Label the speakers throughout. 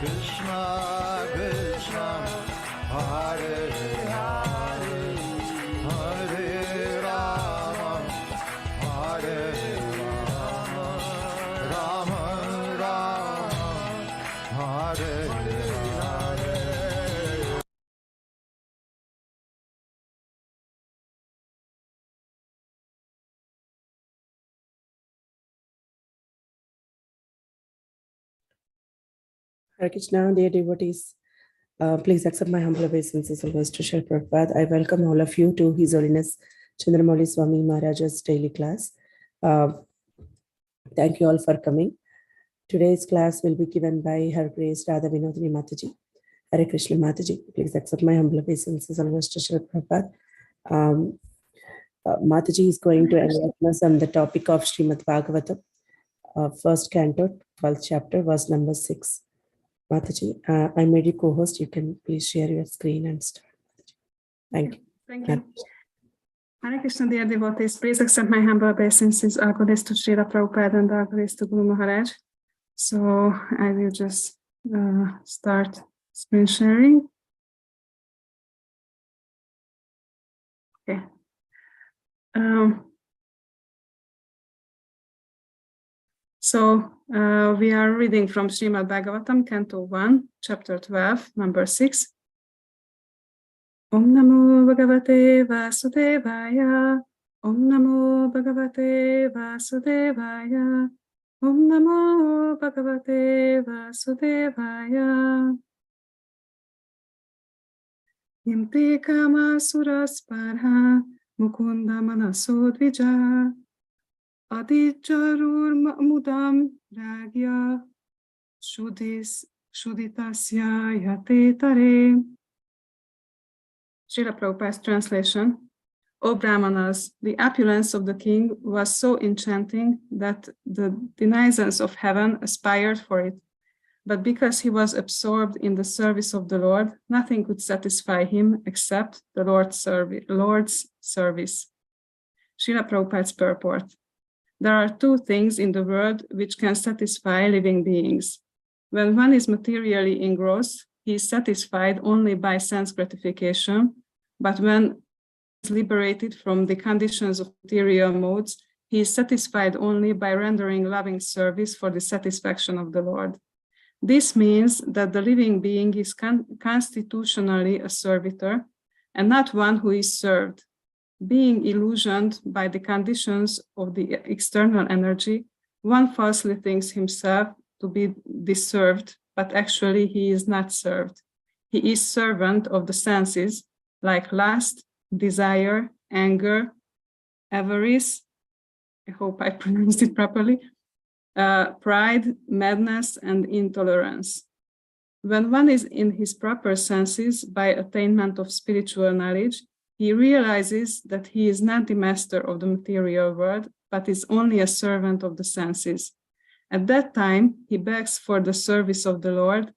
Speaker 1: Krishna Krishna Hare Hare Hare Rama Hare Rama Rama Rama Hare Hare.
Speaker 2: Hare Krishna, dear devotees, please accept my humble obeisances always to Srila Prabhupada. I welcome all of you to His Holiness Candramauli Swami Maharaja's daily class. Thank you all for coming. Today's class will be given by Her Grace Radha Vinodini Mataji. Hare Krishna Mataji, please accept my humble obeisances always to Srila Prabhupada. Mataji is going to enlighten us on the topic of Srimad Bhagavatam, first canto, 12th chapter, verse number 6. Mataji, I made you co-host. You can please share your screen and start. Thank you.
Speaker 3: Thank you. Hare Krishna, dear devotees, please accept my humble obeisances, all goodness to Srila Prabhupada and all goodness to Guru Maharaj. So I will just start screen sharing. Okay. So we are reading from Srimad Bhagavatam, Canto 1, Chapter 12, number 6. Om Namo Bhagavate Vasudevaya. Om Namo Bhagavate Vasudevaya. Om Namo Bhagavate Vasudevaya. Imte Kama Surasparha Mukunda Manasodvija. Adicharur mudam ragya shuditasya yate tare. Srila Prabhupada's translation. O Brahmanas, the opulence of the king was so enchanting that the denizens of heaven aspired for it. But because he was absorbed in the service of the Lord, nothing could satisfy him except the Lord's service. Srila Prabhupada's purport. There are two things in the world which can satisfy living beings. When one is materially engrossed, he is satisfied only by sense gratification, but when he is liberated from the conditions of material modes, he is satisfied only by rendering loving service for the satisfaction of the Lord. This means that the living being is constitutionally a servitor and not one who is served. Being illusioned by the conditions of the external energy, one falsely thinks himself to be deserved, but actually he is not served. He is servant of the senses, like lust, desire, anger, avarice, I hope I pronounced it properly, pride, madness, and intolerance. When one is in his proper senses by attainment of spiritual knowledge, he realizes that he is not the master of the material world, but is only a servant of the senses. At that time, he begs for the service of the Lord,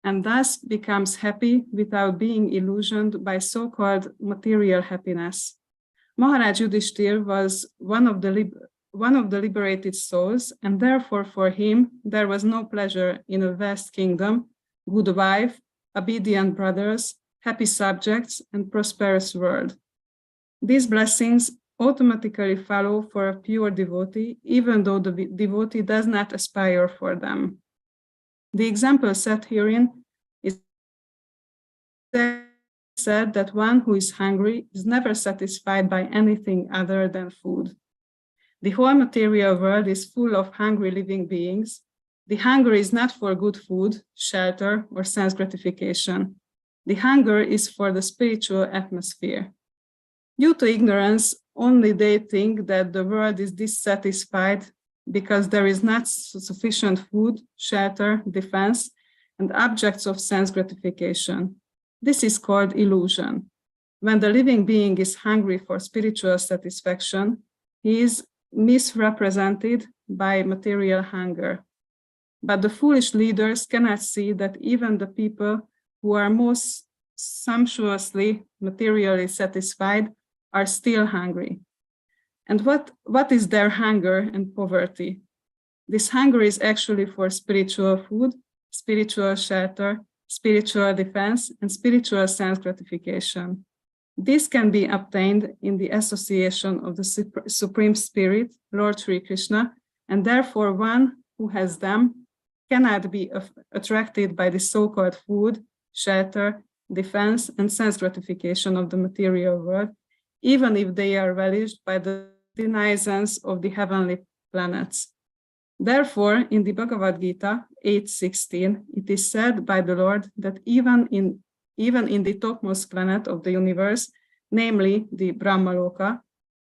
Speaker 3: and thus becomes happy without being illusioned by so-called material happiness. Maharaj Yudhishthir was one of the liberated souls, and therefore for him there was no pleasure in a vast kingdom, good wife, obedient brothers, happy subjects, and prosperous world. These blessings automatically follow for a pure devotee, even though the devotee does not aspire for them. The example set herein is said that one who is hungry is never satisfied by anything other than food. The whole material world is full of hungry living beings. The hunger is not for good food, shelter, or sense gratification. The hunger is for the spiritual atmosphere. Due to ignorance, only they think that the world is dissatisfied because there is not sufficient food, shelter, defense, and objects of sense gratification. This is called illusion. When the living being is hungry for spiritual satisfaction, he is misrepresented by material hunger. But the foolish leaders cannot see that even the people who are most sumptuously materially satisfied are still hungry. And what is their hunger and poverty? This hunger is actually for spiritual food, spiritual shelter, spiritual defense, and spiritual sense gratification. This can be obtained in the association of the Supreme Spirit, Lord Sri Krishna, and therefore one who has them cannot be attracted by the so-called food, shelter, defense, and sense gratification of the material world, even if they are relished by the denizens of the heavenly planets. Therefore, in the Bhagavad Gita 8:16, it is said by the Lord that even in the topmost planet of the universe, namely the Brahmaloka,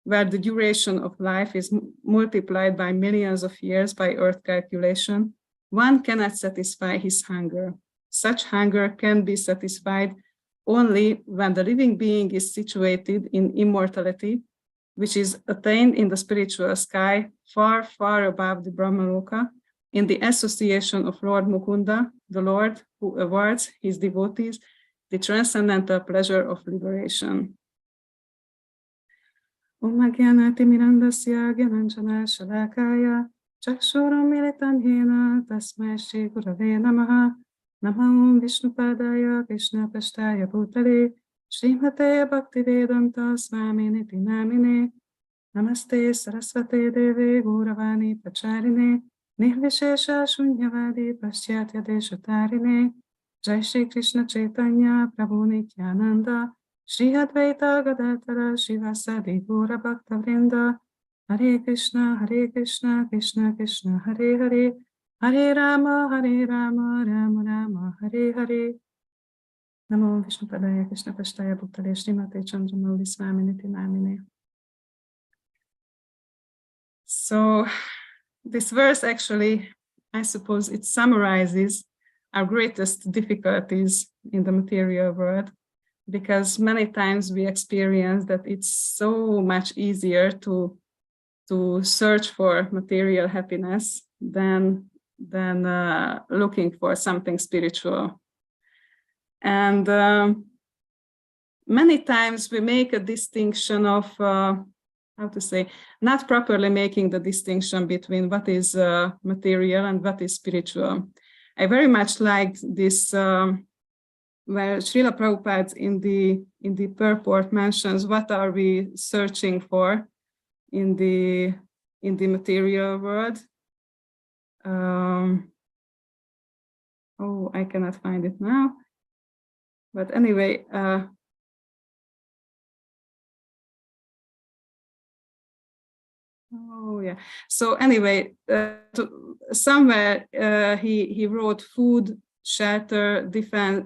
Speaker 3: where the duration of life is multiplied by millions of years by earth calculation, one cannot satisfy his hunger. Such hunger can be satisfied only when the living being is situated in immortality, which is attained in the spiritual sky, far, far above the Brahmaloka, in the association of Lord Mukunda, the Lord who awards his devotees the transcendental pleasure of liberation. Om Agyanati Mirandasya Gyananjana Shalakaya Chakshuram Militam Yena Tasmai Shri Gurave Namaha Namah Vishnupadaya Krishna Pastaya Bhutale Srimate Bhaktivedanta Swami Niti Namine Namaste Saraswate Deve Gauravani Pacharine Nirvishesha Shunyavadi Paschatya Deshatarine Jai Shri Krishna Chaitanya Prabhu Nityananda Shri Advaita Gadadhara Shivasadi Gaura Bhakta Vrinda Hare Krishna Krishna Krishna Hare Hare Hare Rama Rama Rama Hare Hare Namo Vishnupadaya Krishna Pastaya Bhuktale Srimate Candramauli Swami Niti Namine. So this verse actually, I suppose it summarizes our greatest difficulties in the material world, because many times we experience that it's so much easier to search for material happiness than looking for something spiritual. And many times we make a distinction of, not properly making the distinction between what is material and what is spiritual. I very much liked this, where Srila Prabhupada in the purport mentions what are we searching for in the material world. I cannot find it now. But anyway, So anyway, somewhere he wrote food, shelter, defense.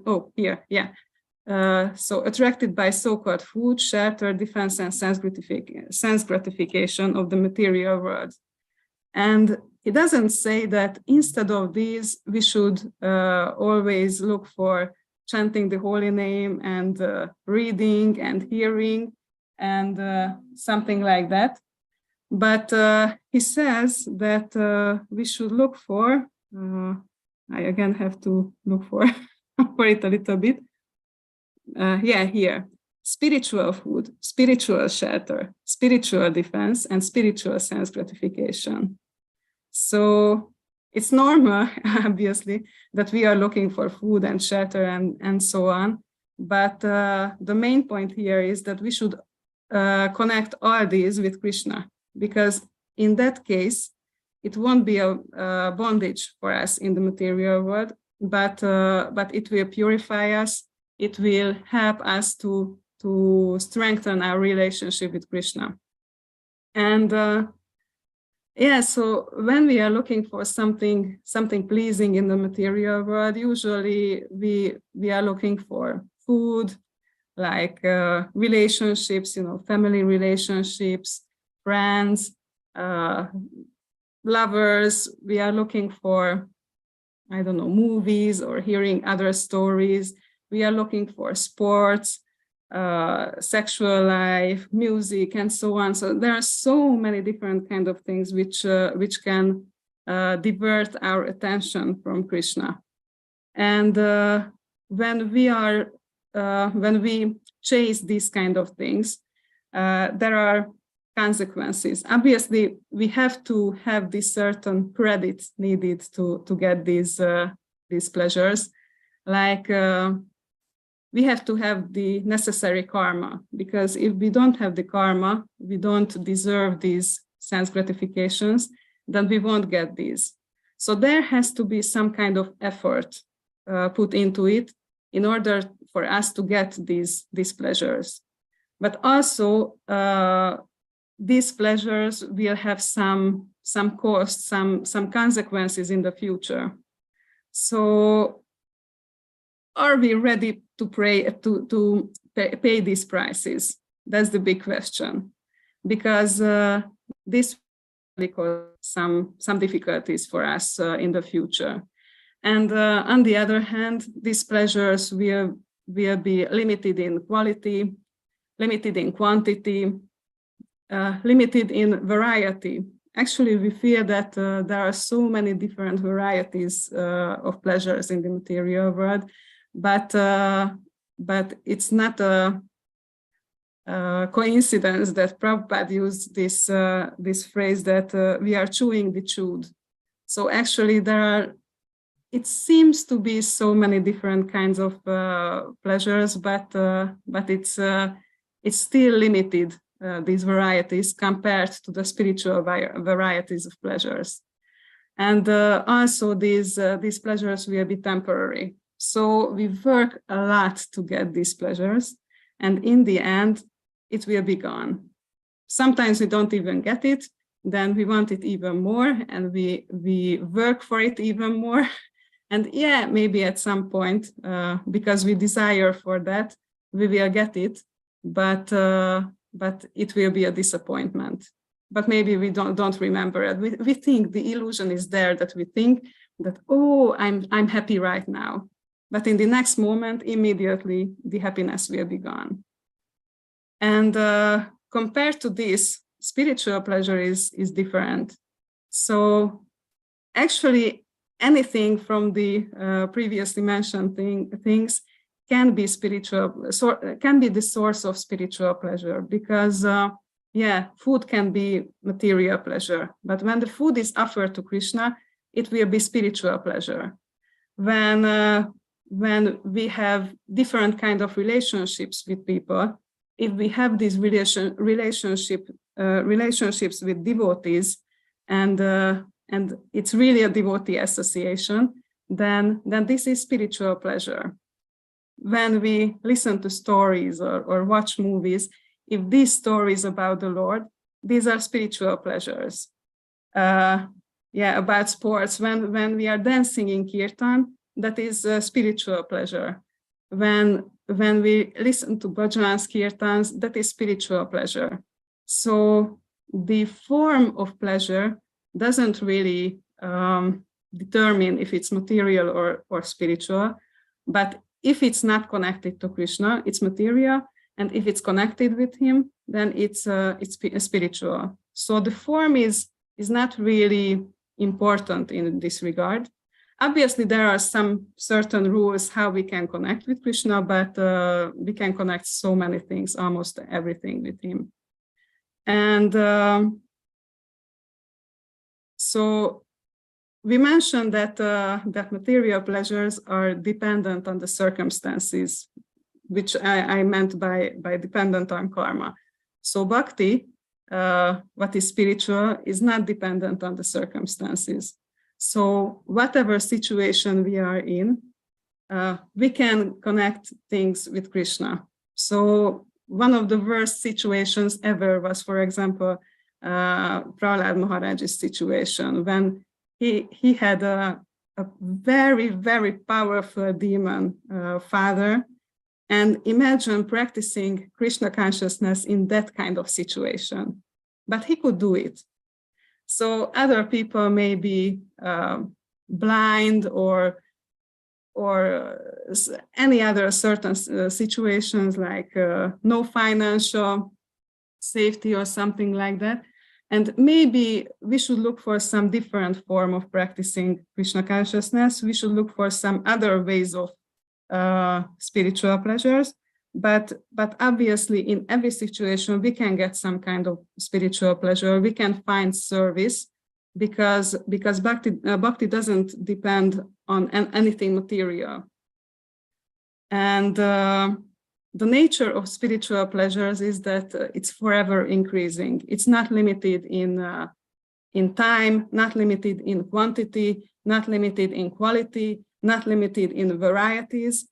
Speaker 3: So attracted by so-called food, shelter, defense, and sense gratification of the material world. And he doesn't say that instead of these, we should always look for chanting the holy name and reading and hearing and something like that. But he says that we should look for, I again have to look for, for it a little bit. Here, spiritual food, spiritual shelter, spiritual defense, and spiritual sense gratification. So it's normal, obviously, that we are looking for food and shelter and so on. But the main point here is that we should connect all these with Krishna, because in that case, it won't be a bondage for us in the material world, but it will purify us. It will help us to strengthen our relationship with Krishna. And so when we are looking for something pleasing in the material world, usually we are looking for food, like relationships, family relationships, friends, lovers. We are looking for, movies or hearing other stories. We are looking for sports, sexual life, music, and so on. So there are so many different kind of things which can divert our attention from Krishna. And when we chase these kind of things, there are consequences. Obviously, we have to have this certain credit needed to get these these pleasures. Like we have to have the necessary karma, because if we don't have the karma, we don't deserve these sense gratifications, then we won't get these. So there has to be some kind of effort put into it in order for us to get these pleasures. But also, these pleasures will have some cost, some consequences in the future. So, are we ready to pay these prices? That's the big question, because this will cause some difficulties for us in the future. And on the other hand, these pleasures will be limited in quality, limited in quantity, limited in variety. Actually, we feel that there are so many different varieties of pleasures in the material world, but it's not a coincidence that Prabhupada used this phrase that we are chewing the chewed. So actually, it seems to be so many different kinds of pleasures, but it's still limited, these varieties, compared to the spiritual varieties of pleasures. And also these pleasures will be temporary. So we work a lot to get these pleasures, and in the end, it will be gone. Sometimes we don't even get it, then we want it even more, and we work for it even more. And yeah, maybe at some point, because we desire for that, we will get it, but it will be a disappointment. But maybe we don't remember it. We think the illusion is there, that we think that, oh, I'm happy right now. But in the next moment, immediately, the happiness will be gone. And compared to this, spiritual pleasure is different. So actually, anything from the previously mentioned things can be can be the source of spiritual pleasure, because food can be material pleasure, but when the food is offered to Krishna, it will be spiritual pleasure. When we have different kind of relationships with people, if we have these relationships with devotees, and it's really a devotee association, then this is spiritual pleasure. When we listen to stories or watch movies, if these stories about the Lord, these are spiritual pleasures. About sports, when we are dancing in kirtan, that is spiritual pleasure. When we listen to bhajans, kirtans, that is spiritual pleasure. So the form of pleasure doesn't really determine if it's material or spiritual, but if it's not connected to Krishna, it's material, and if it's connected with him, then it's spiritual. So the form is not really important in this regard. Obviously, there are some certain rules how we can connect with Krishna, but we can connect so many things, almost everything with him. And so we mentioned that material pleasures are dependent on the circumstances, which I meant by dependent on karma. So bhakti, what is spiritual, is not dependent on the circumstances. So whatever situation we are in, we can connect things with Krishna. So one of the worst situations ever was, for example, Prahlad Maharaj's situation, when he had a very, very powerful demon father. And imagine practicing Krishna consciousness in that kind of situation. But he could do it. So other people may be blind or any other certain situations, like no financial safety or something like that. And maybe we should look for some different form of practicing Krishna consciousness. We should look for some other ways of spiritual pleasures. But obviously, in every situation, we can get some kind of spiritual pleasure. We can find service because bhakti doesn't depend on anything material. And the nature of spiritual pleasures is that it's forever increasing. It's not limited in time, not limited in quantity, not limited in quality, not limited in varieties.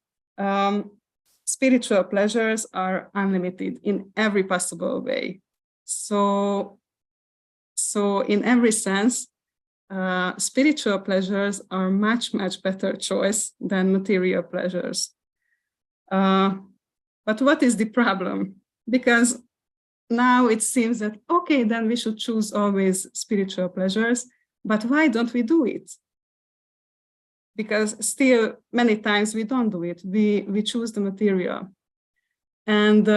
Speaker 3: Spiritual pleasures are unlimited in every possible way. So in every sense, spiritual pleasures are much better choice than material pleasures. But what is the problem? Because now it seems that, okay, then we should choose always spiritual pleasures, but why don't we do it? Because still many times we don't do it. We choose the material. And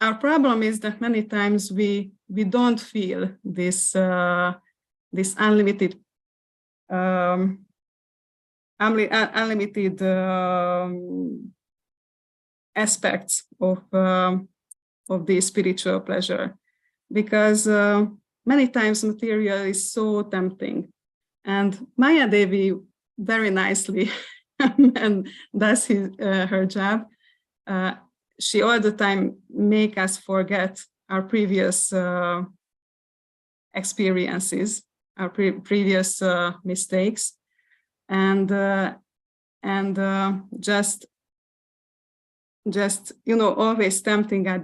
Speaker 3: our problem is that many times we don't feel this unlimited aspects of the spiritual pleasure, because many times material is so tempting. And Maya Devi very nicely and does her job. She all the time make us forget our previous experiences, our previous mistakes, and just always tempting us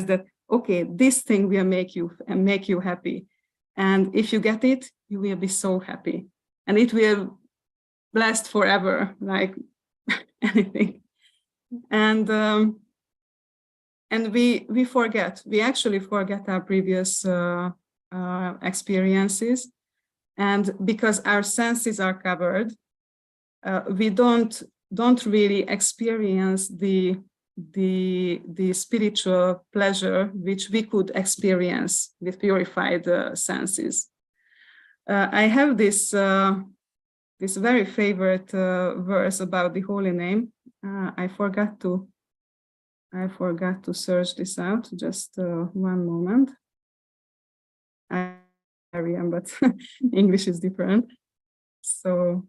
Speaker 3: that okay, this thing will make you happy, and if you get it, you will be so happy, and it will last forever, like anything. And we actually forget our previous experiences, and because our senses are covered, we don't really experience the spiritual pleasure which we could experience with purified senses. I have this very favorite verse about the holy name. I forgot to search this out. Just one moment. Aryan, but English is different. So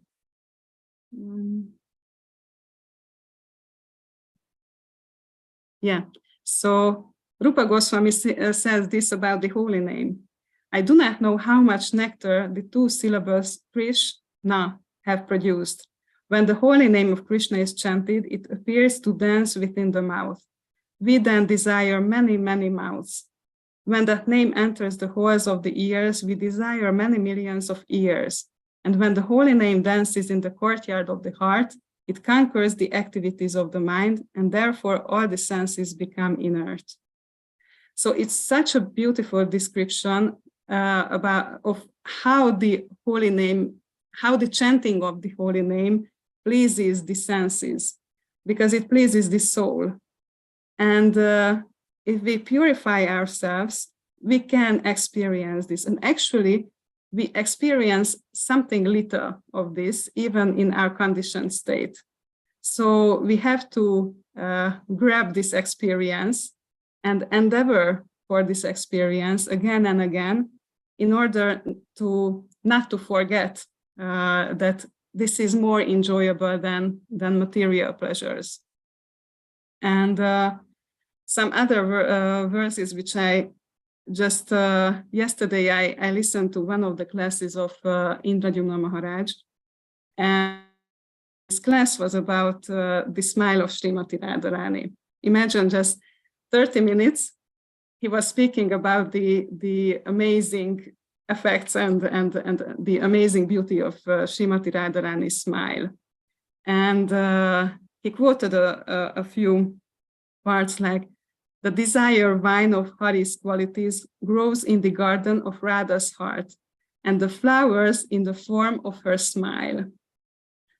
Speaker 3: yeah. So Rupa Goswami says this about the holy name. I do not know how much nectar the two syllables Krishna have produced. When the holy name of Krishna is chanted, it appears to dance within the mouth. We then desire many mouths. When that name enters the holes of the ears, we desire many millions of ears. And when the holy name dances in the courtyard of the heart, it conquers the activities of the mind, and therefore all the senses become inert. So it's such a beautiful description of how the holy name, how the chanting of the holy name pleases the senses, because it pleases the soul. And if we purify ourselves, we can experience this. And actually, we experience something little of this, even in our conditioned state. So we have to grab this experience and endeavor for this experience again and again, in order to not to forget that this is more enjoyable than material pleasures. And some other verses which I just yesterday I listened to one of the classes of Indradyumna Maharaj, and this class was about the smile of Srimati Radharani. Imagine just 30 minutes he was speaking about the amazing effects and the amazing beauty of Srimati Radharani's smile. And he quoted a few parts like, the desire vine of Hari's qualities grows in the garden of Radha's heart, and the flowers in the form of her smile.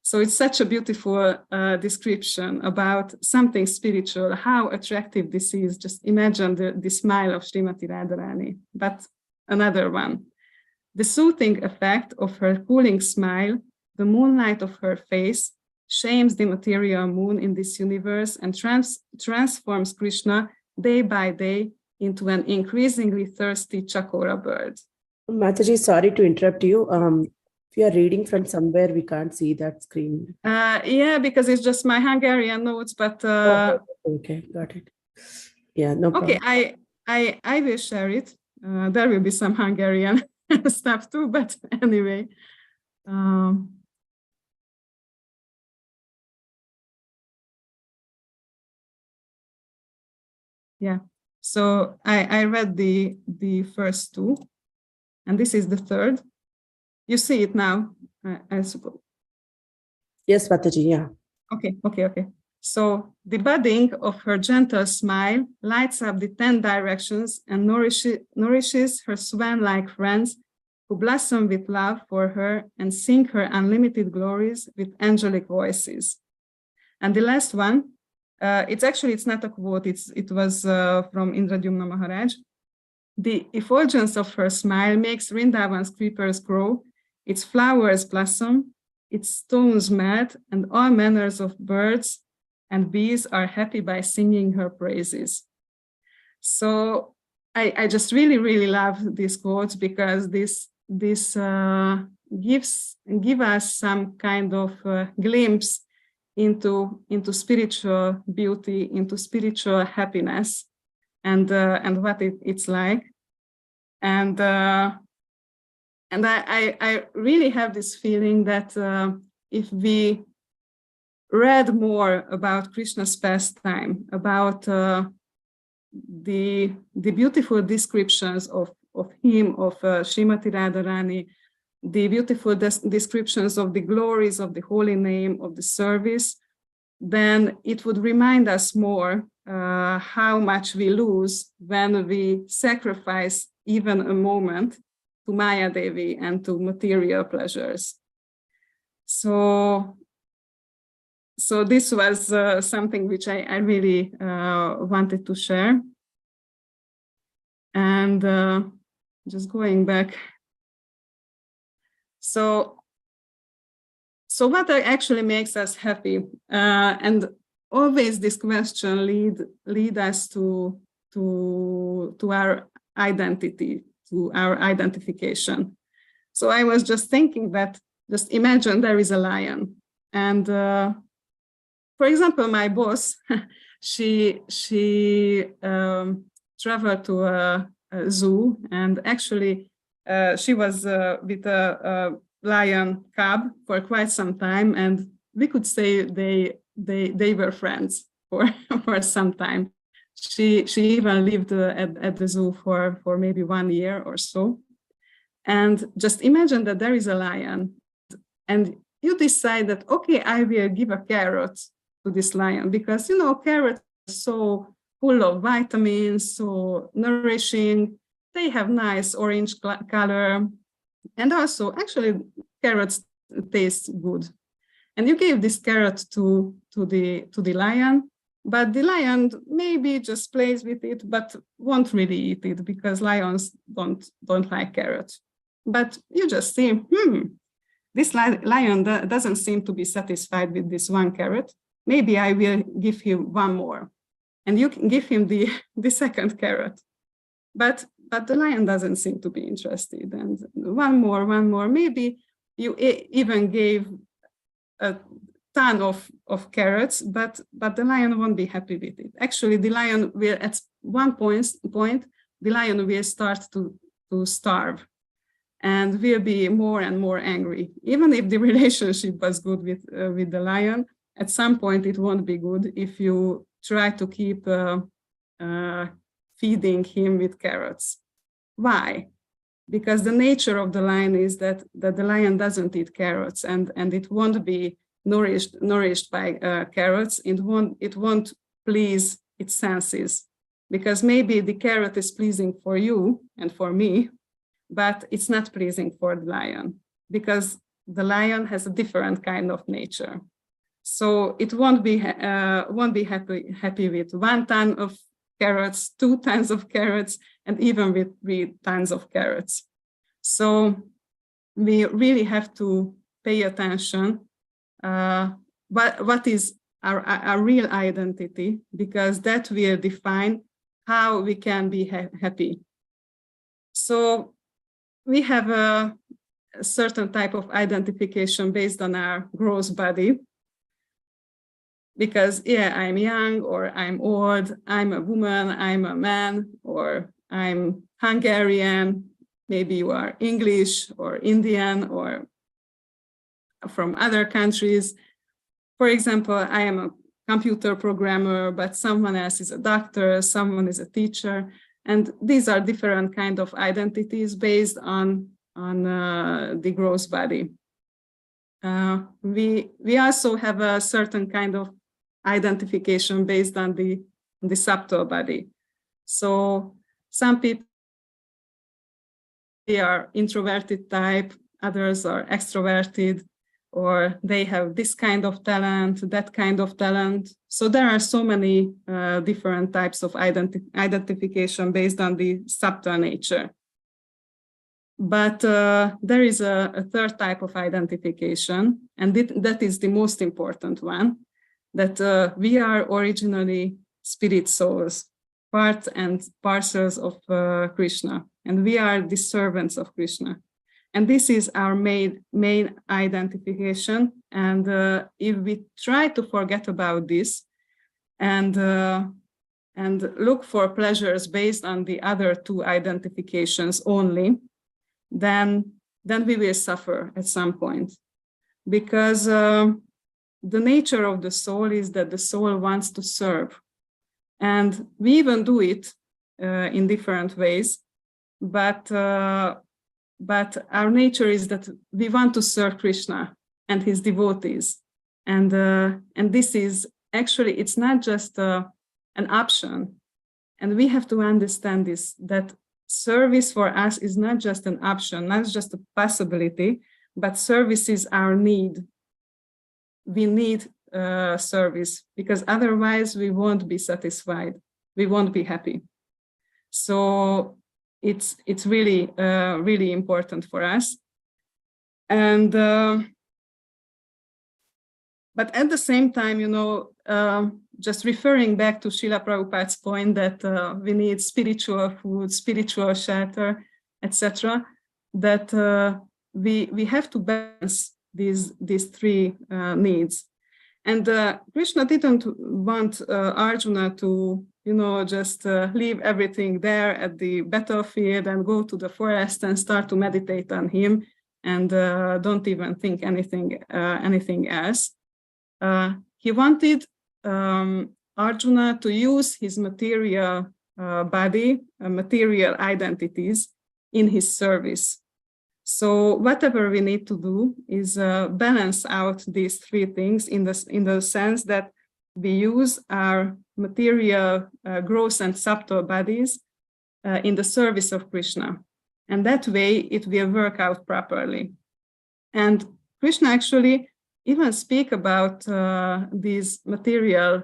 Speaker 3: So it's such a beautiful description about something spiritual, how attractive this is. Just imagine the smile of Srimati Radharani. But another one, the soothing effect of her cooling smile, the moonlight of her face, shames the material moon in this universe and transforms Krishna day by day into an increasingly thirsty chakora bird.
Speaker 2: Mataji, sorry to interrupt you. If you are reading from somewhere, we can't see that screen.
Speaker 3: Yeah, because it's just my Hungarian notes, but
Speaker 2: Okay, got it. Yeah, no
Speaker 3: okay,
Speaker 2: problem.
Speaker 3: I will share it. There will be some Hungarian stuff too, but anyway. Yeah, so I read the first two, and this is the third. You see it now, I suppose.
Speaker 2: Yes, Mataji, yeah.
Speaker 3: Okay. So the budding of her gentle smile lights up the 10 directions and nourishes her swan-like friends who blossom with love for her and sing her unlimited glories with angelic voices. And the last one, it's not a quote, it was from Indradyumna Maharaj. The effulgence of her smile makes Vrindavan's creepers grow, its flowers blossom, its stones melt, and all manners of birds and bees are happy by singing her praises. So I just really love these quotes because this give us some kind of glimpse into spiritual beauty, into spiritual happiness, and what it's like. And I really have this feeling that if we read more about Krishna's pastime, about the beautiful descriptions of him, of Srimati Radharani, the beautiful descriptions of the glories of the holy name, of the service, then it would remind us more how much we lose when we sacrifice even a moment to Maya Devi and to material pleasures. So this was something which I really wanted to share. And just going back. So what actually makes us happy? And always this question lead us to our identity, to our identification. So I was just thinking that, just imagine there is a lion. And for example, my boss, she traveled to a zoo, and actually she was with a lion cub for quite some time, and we could say they were friends for some time. She even lived at the zoo for maybe 1 year or so. And just imagine that there is a lion, and you decide that, okay, I will give a carrot to this lion because, carrots are so full of vitamins, so nourishing. They have nice orange color. And also, actually, carrots taste good. And you gave this carrot to the lion, but the lion maybe just plays with it, but won't really eat it because lions don't like carrots. But you just see, this lion doesn't seem to be satisfied with this one carrot. Maybe I will give him one more. And you can give him the second carrot. But the lion doesn't seem to be interested. And one more. Maybe you even gave a ton of carrots, but the lion won't be happy with it. Actually, the lion will, at one point, the lion will start to starve and will be more and more angry. Even if the relationship was good with the lion, at some point it won't be good if you try to keep feeding him with carrots. Why? Because the nature of the lion is that the lion doesn't eat carrots, and it won't be nourished by carrots. It won't please its senses, because maybe the carrot is pleasing for you and for me, but it's not pleasing for the lion, because the lion has a different kind of nature. So it won't be happy with 1 ton of carrots, 2 tons of carrots, and even with 3 tons of carrots. So we really have to pay attention what is our real identity, because that will define how we can be happy. So we have a certain type of identification based on our gross body. Because, yeah, I'm young, or I'm old, I'm a woman, I'm a man, or I'm Hungarian, maybe you are English or Indian or from other countries. For example, I am a computer programmer, but someone else is a doctor, someone is a teacher. And these are different kind of identities based on the gross body. We also have a certain kind of identification based on the subtle body. So some people, they are introverted type, others are extroverted, or they have this kind of talent, that kind of talent. So there are so many different types of identification based on the subtle nature. But there is a third type of identification, and that is the most important one, that we are originally spirit souls, part and parcels of Krishna, and we are the servants of Krishna. And this is our main identification. And if we try to forget about this and look for pleasures based on the other two identifications only, then we will suffer at some point, because the nature of the soul is that the soul wants to serve, and we even do it in different ways. But our nature is that we want to serve Krishna and his devotees, and this is actually, it's not just an option, and we have to understand this, that service for us is not just an option, not just a possibility, but service is our need. We need service, because otherwise we won't be satisfied, we won't be happy. So it's really really important for us. And but at the same time, you know, just referring back to Srila Prabhupada's point that we need spiritual food, spiritual shelter, etc., that we have to balance these three needs. And Krishna didn't want Arjuna to, you know, just leave everything there at the battlefield and go to the forest and start to meditate on him and don't even think anything else. He wanted Arjuna to use his material body, material identities in his service. So whatever we need to do is balance out these three things in the sense that we use our material gross and subtle bodies in the service of Krishna. And that way it will work out properly. And Krishna actually even speak about these material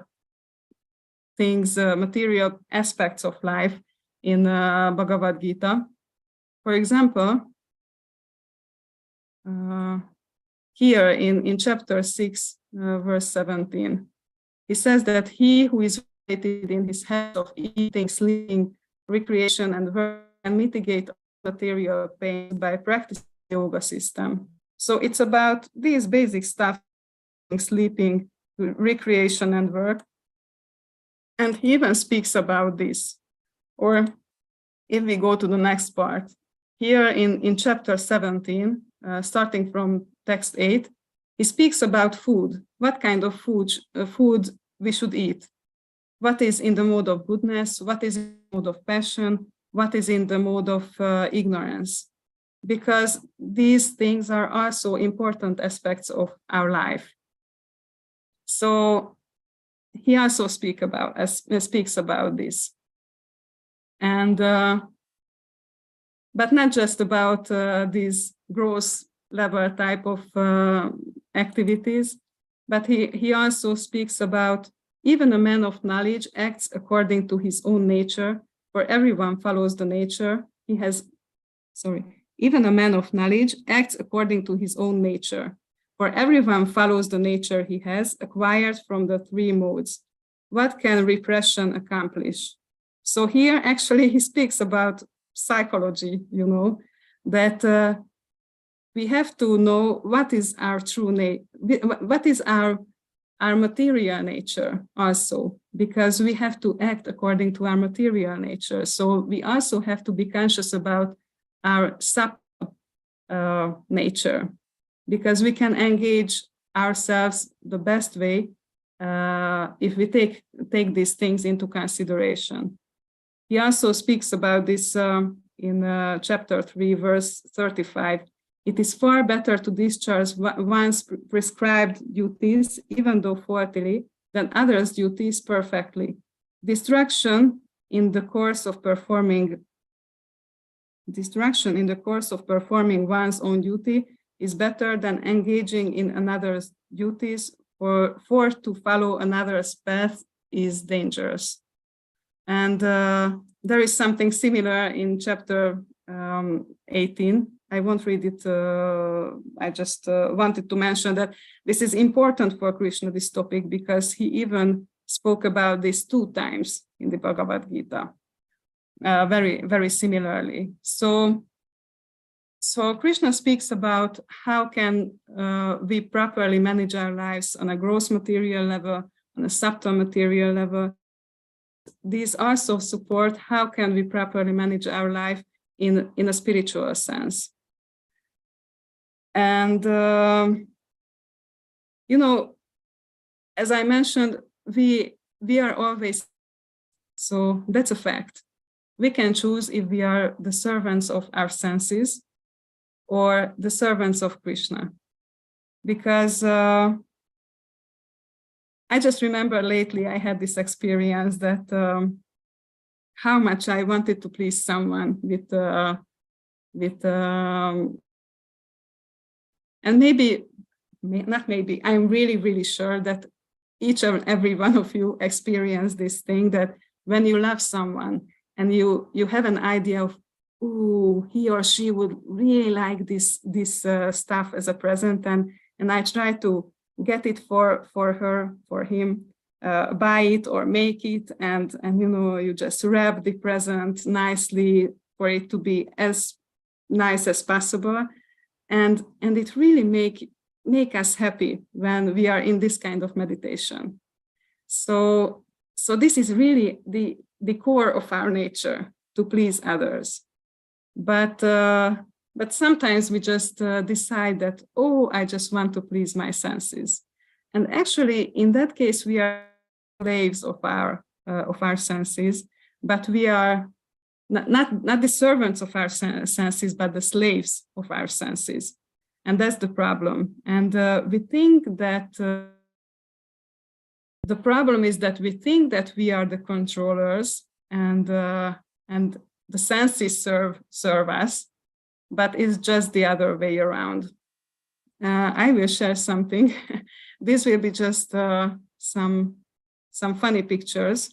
Speaker 3: things, material aspects of life in Bhagavad Gita. For example, here in chapter 6, verse 17, he says that he who is related in his head of eating, sleeping, recreation, and work can mitigate material pain by practicing the yoga system. So it's about these basic stuff, sleeping, recreation, and work. And he even speaks about this. Or if we go to the next part, here in chapter 17, starting from text 8, he speaks about food, what kind of food we should eat, what is in the mode of goodness, what is in the mode of passion, what is in the mode of ignorance, because these things are also important aspects of our life. So he also speaks about this. And but not just about these gross level type of activities, but he also speaks about even a man of knowledge acts according to his own nature, for everyone follows the nature he has. Even a man of knowledge acts according to his own nature, for everyone follows the nature he has acquired from the three modes. What can repression accomplish? So here actually he speaks about psychology, you know, that we have to know what is our true nature, what is our material nature also, because we have to act according to our material nature. So we also have to be conscious about our sub nature, because we can engage ourselves the best way if we take these things into consideration. He also speaks about this in chapter 3, verse 35. It is far better to discharge one's prescribed duties, even though faultily, than others' duties perfectly. Distraction in the course of performing one's own duty is better than engaging in another's duties, for to follow another's path is dangerous. And there is something similar in chapter 18. I won't read it. I just wanted to mention that this is important for Krishna, this topic, because he even spoke about this 2 times in the Bhagavad Gita, very, very similarly. So Krishna speaks about how can we properly manage our lives on a gross material level, on a subtle material level. These also support how can we properly manage our life in a spiritual sense. And, you know, as I mentioned, we are always, so that's a fact. We can choose if we are the servants of our senses or the servants of Krishna. Because I just remember lately I had this experience that how much I wanted to please someone with and maybe, not maybe, I'm really, really sure that each and every one of you experienced this thing, that when you love someone and you have an idea of, ooh, he or she would really like this stuff as a present, and I try to get it for her, for him, buy it or make it, and you know, you just wrap the present nicely for it to be as nice as possible, and it really make us happy when we are in this kind of meditation. So this is really the core of our nature, to please others. But sometimes we just decide that, oh, I just want to please my senses. And actually, in that case, we are slaves of our senses, but we are not the servants of our senses, but the slaves of our senses. And that's the problem. And we think that the problem is that we think that we are the controllers, and the senses serve us, but it's just the other way around. I will share something. This will be just some funny pictures,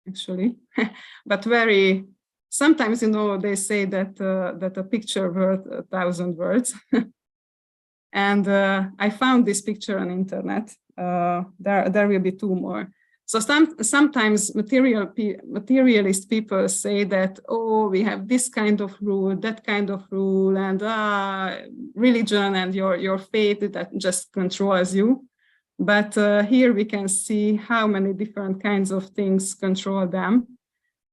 Speaker 3: actually, but very. Sometimes, you know, they say that that a picture worth 1,000 words. And I found this picture on internet. There will be 2 more. So sometimes materialist people say that, oh, we have this kind of rule, that kind of rule, and religion and your faith that just controls you. But here we can see how many different kinds of things control them.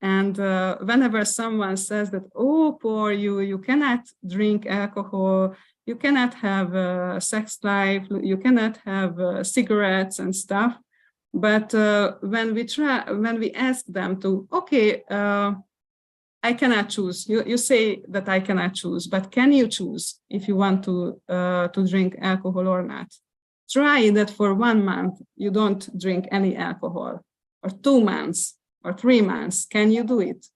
Speaker 3: And whenever someone says that, oh, poor you cannot drink alcohol, you cannot have a sex life, you cannot have cigarettes and stuff. But when we ask them to, okay, I cannot choose. You say that I cannot choose, but can you choose if you want to drink alcohol or not? Try that for 1 month. You don't drink any alcohol, or 2 months, or 3 months. Can you do it?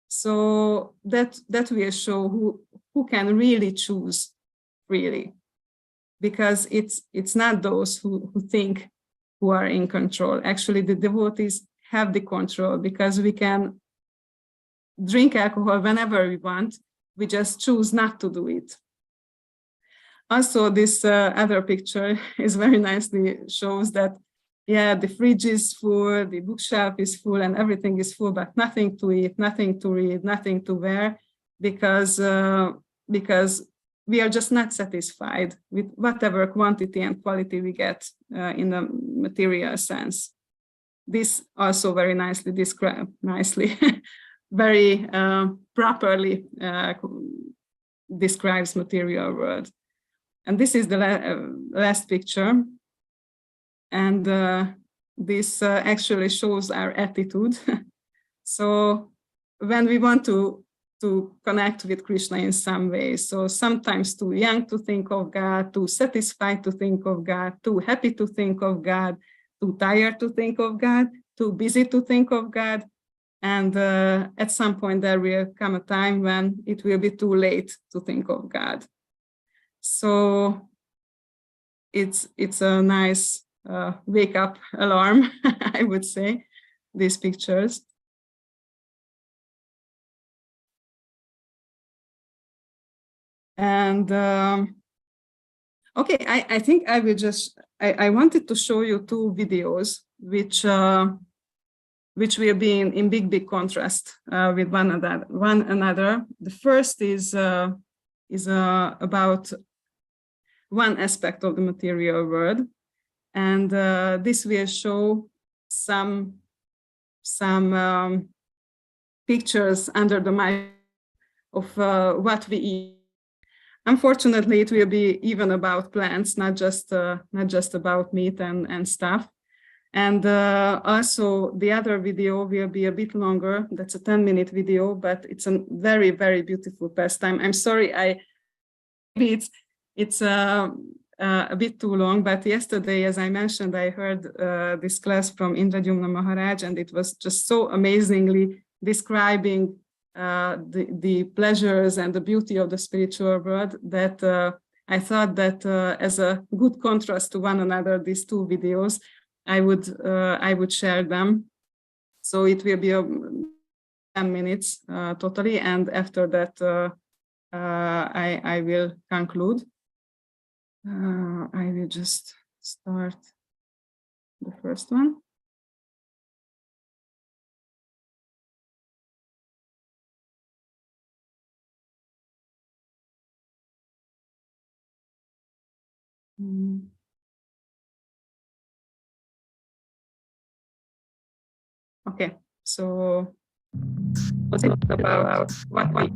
Speaker 3: So that will show who can really choose freely, because it's not those who think who are in control. Actually, the devotees have the control, because we can drink alcohol whenever we want. We just choose not to do it. Also, this other picture is very nicely shows that, yeah, the fridge is full, the bookshelf is full, and everything is full, but nothing to eat, nothing to read, nothing to wear, because because we are just not satisfied with whatever quantity and quality we get in the material sense. This also very nicely described, very properly describes material world. And this is the last picture. And this actually shows our attitude. So when we want to connect with Krishna in some way, so sometimes too young to think of God, too satisfied to think of God, too happy to think of God, too tired to think of God, too busy to think of God. And at some point there will come a time when it will be too late to think of God. So it's a nice wake up alarm, I would say, these pictures. And okay, I think I will just, I wanted to show you two videos which will be in big contrast with one another. The first is about one aspect of the material world, and this will show some pictures under the microscope of what we eat. Unfortunately, it will be even about plants, not just about meat and stuff. And also the other video will be a bit longer. That's a 10-minute video, but it's a very, very beautiful pastime. I'm sorry, it's a bit too long, but yesterday, as I mentioned, I heard this class from Indradyumna Maharaj, and it was just so amazingly describing the pleasures and the beauty of the spiritual world that I thought that as a good contrast to one another, these two videos, I would share them. So it will be 10 minutes totally, and after that I will conclude. I will just start the first one. Okay, so what's it about? What we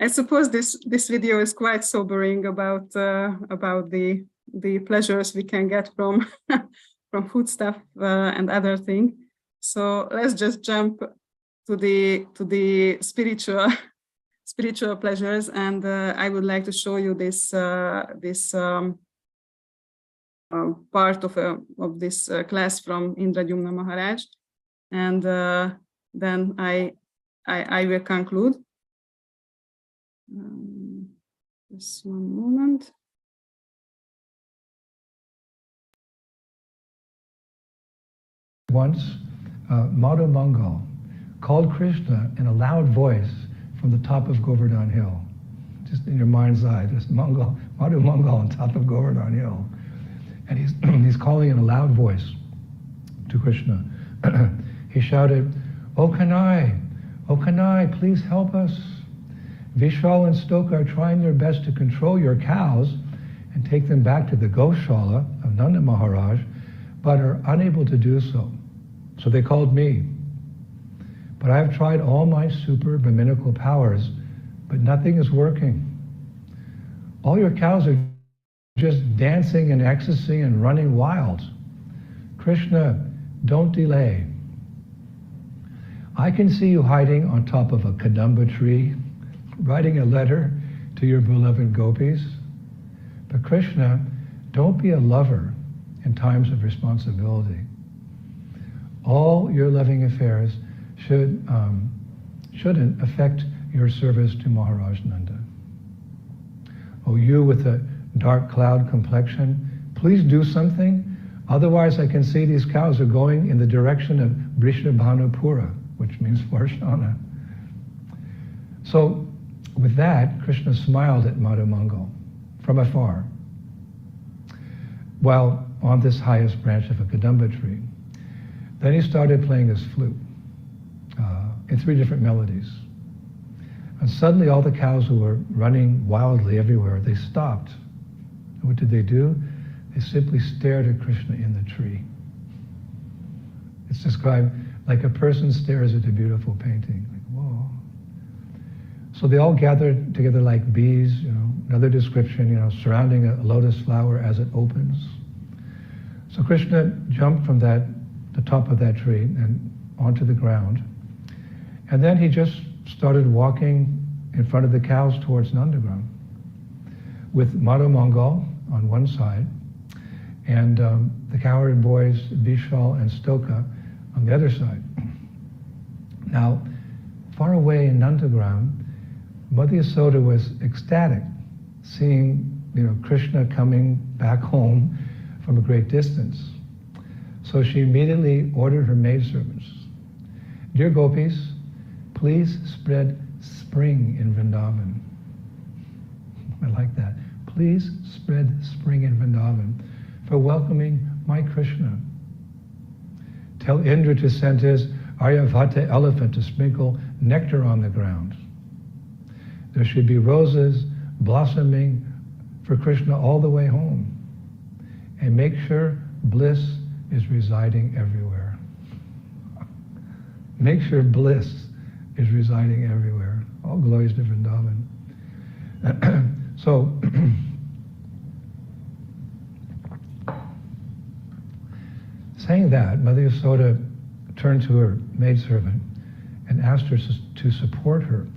Speaker 3: I suppose this video is quite sobering about the pleasures we can get from from food stuff and other things. So let's just jump to the spiritual pleasures, and I would like to show you this part of this class from Indradyumna Maharaj, and then I will conclude. Just one moment.
Speaker 4: Once, Madhu Mangal called Krishna in a loud voice from the top of Govardhan Hill. Just in your mind's eye, there's Madhu Mangal on top of Govardhan Hill. And he's calling in a loud voice to Krishna. He shouted, "O Kanai, please help us. Vishal and Stoka are trying their best to control your cows and take them back to the Goshala of Nanda Maharaj, but are unable to do so. So they called me. But I have tried all my super Brahminical powers, but nothing is working. All your cows are just dancing and ecstasy and running wild. Krishna, don't delay. I can see you hiding on top of a kadamba tree, writing a letter to your beloved gopis. But Krishna, don't be a lover in times of responsibility. All your loving affairs shouldn't affect your service to Maharaj Nanda. Oh, you with a dark cloud complexion, please do something. Otherwise, I can see these cows are going in the direction of Vrishabhanupura, which means Varshana." So, with that, Krishna smiled at Madhu Mangal from afar, while on this highest branch of a kadamba tree. Then he started playing his flute in 3 different melodies. And suddenly all the cows who were running wildly everywhere, they stopped. And what did they do? They simply stared at Krishna in the tree. It's described like a person stares at a beautiful painting. Like, whoa. So they all gathered together like bees, another description, surrounding a lotus flower as it opens. So Krishna jumped from the top of that tree and onto the ground. And then he just started walking in front of the cows towards Nandagram, with Madhu Mangal on one side and the cowherd boys Vishal and Stoka on the other side. Now, far away in Nandagram, Mother Yasoda was ecstatic, seeing Krishna coming back home from a great distance. So she immediately ordered her maidservants, "Dear gopis, please spread spring in Vrindavan." I like that. "Please spread spring in Vrindavan for welcoming my Krishna. Tell Indra to send his Aryavata elephant to sprinkle nectar on the ground. There should be roses blossoming for Krishna all the way home. And make sure bliss is residing everywhere." Make sure bliss is residing everywhere. All glories to Vrindavan. So, saying that, Mother Yasoda turned to her maidservant and asked her to support her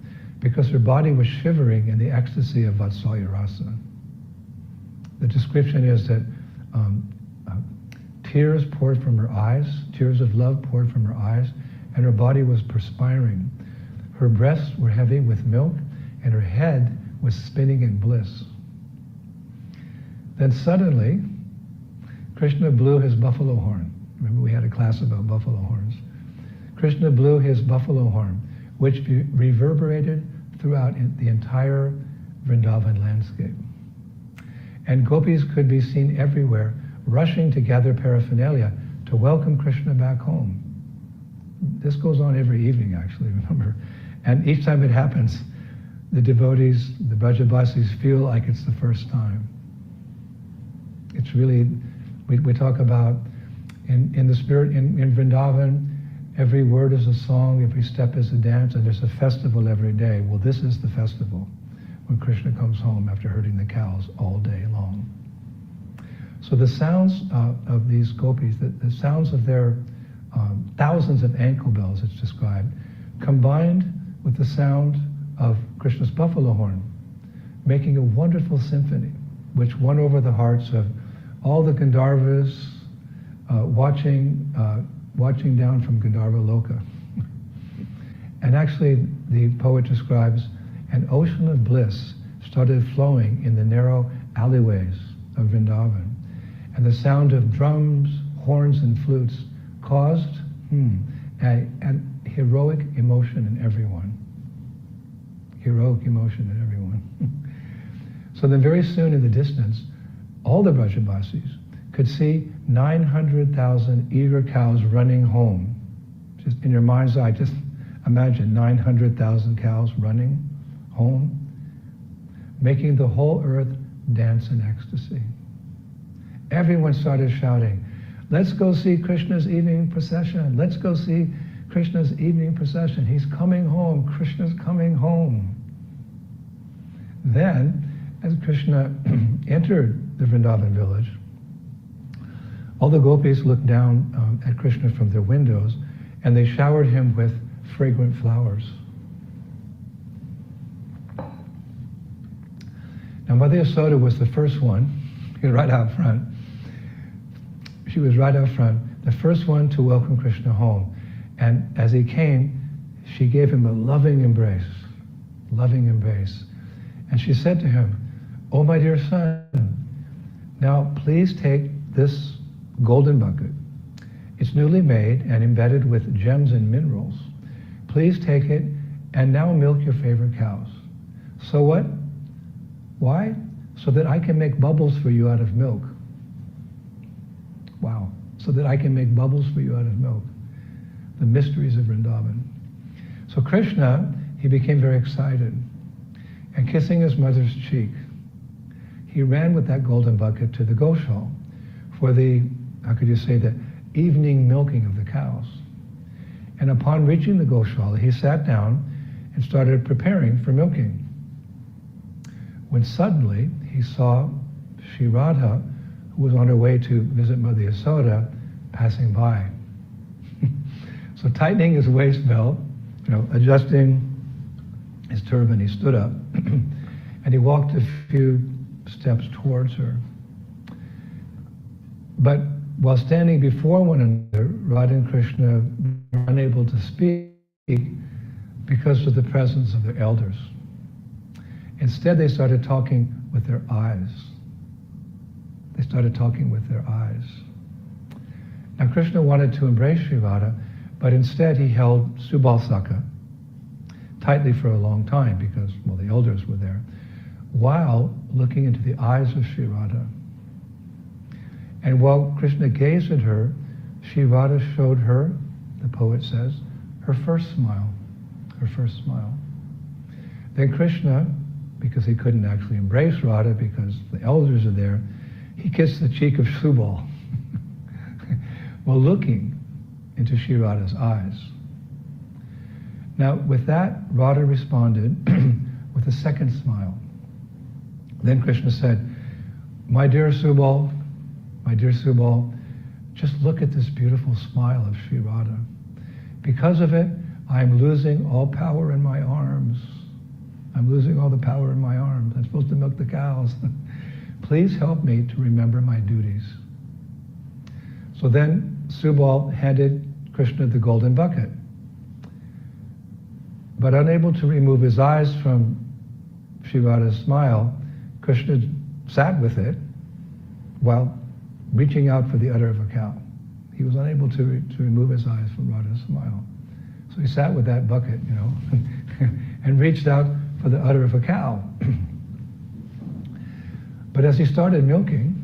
Speaker 4: because her body was shivering in the ecstasy of Vatsalya Rasa. The description is that tears poured from her eyes, tears of love poured from her eyes, and her body was perspiring. Her breasts were heavy with milk, and her head was spinning in bliss. Then suddenly, Krishna blew his buffalo horn. Remember, we had a class about buffalo horns. Krishna blew his buffalo horn, which reverberated throughout the entire Vrindavan landscape. And gopis could be seen everywhere, rushing to gather paraphernalia to welcome Krishna back home. This goes on every evening, actually, remember. And each time it happens, the devotees, the Brajabasis, feel like it's the first time. It's really, we talk about in the spirit in Vrindavan, every word is a song, every step is a dance, and there's a festival every day. Well, this is the festival when Krishna comes home after herding the cows all day long. So the sounds of these gopis, the sounds of their thousands of ankle bells, it's described, combined with the sound of Krishna's buffalo horn, making a wonderful symphony, which won over the hearts of all the Gandharvas watching down from Gandharva Loka. And actually, the poet describes an ocean of bliss started flowing in the narrow alleyways of Vrindavan. And the sound of drums, horns, and flutes caused an heroic emotion in everyone. Heroic emotion in everyone. So then very soon in the distance, all the Brajabasis could see 900,000 eager cows running home. Just in your mind's eye, just imagine 900,000 cows running home, making the whole earth dance in ecstasy. Everyone started shouting, "Let's go see Krishna's evening procession. Let's go see Krishna's evening procession. He's coming home. Krishna's coming home." Then, as Krishna entered the Vrindavan village, all the gopis looked down at Krishna from their windows, and they showered him with fragrant flowers. Now, Mother Yasoda was the first one, right out front. She was right out front, the first one to welcome Krishna home. And as he came, she gave him a loving embrace. And she said to him, "Oh, my dear son, now please take this golden bucket. It's newly made and embedded with gems and minerals. Please take it and now milk your favorite cows." So what? Why? So that I can make bubbles for you out of milk. Wow. So that I can make bubbles for you out of milk. The mysteries of Vrindavan. So Krishna, he became very excited. And kissing his mother's cheek, he ran with that golden bucket to the Gosal for the, how could you say, the evening milking of the cows. And upon reaching the Gosal, he sat down and started preparing for milking. When suddenly he saw Sri Radha, who was on her way to visit Mother Yasoda, passing by. So tightening his waist belt, adjusting his turban, he stood up and he walked a few steps towards her. But while standing before one another, Radha and Krishna were unable to speak because of the presence of their elders. Instead, they started talking with their eyes. Now, Krishna wanted to embrace Sri Radha, but instead he held Subalsaka tightly for a long time because, well, the elders were there, while looking into the eyes of Sri Radha. And while Krishna gazed at her, Sri Radha showed her, the poet says, her first smile. Then Krishna, because he couldn't actually embrace Radha because the elders are there, he kissed the cheek of Subal while looking into Sri Radha's eyes. Now, with that, Radha responded with a second smile. Then Krishna said, my dear Subal, just look at this beautiful smile of Sri Radha. Because of it, I'm losing all power in my arms. I'm losing all the power in my arms. I'm supposed to milk the cows. Please help me to remember my duties. So then Subal handed Krishna the golden bucket. But unable to remove his eyes from Sri Radha's smile, Krishna sat with it while reaching out for the udder of a cow. He was unable to remove his eyes from Radha's smile. So he sat with that bucket, and reached out for the udder of a cow. But as he started milking,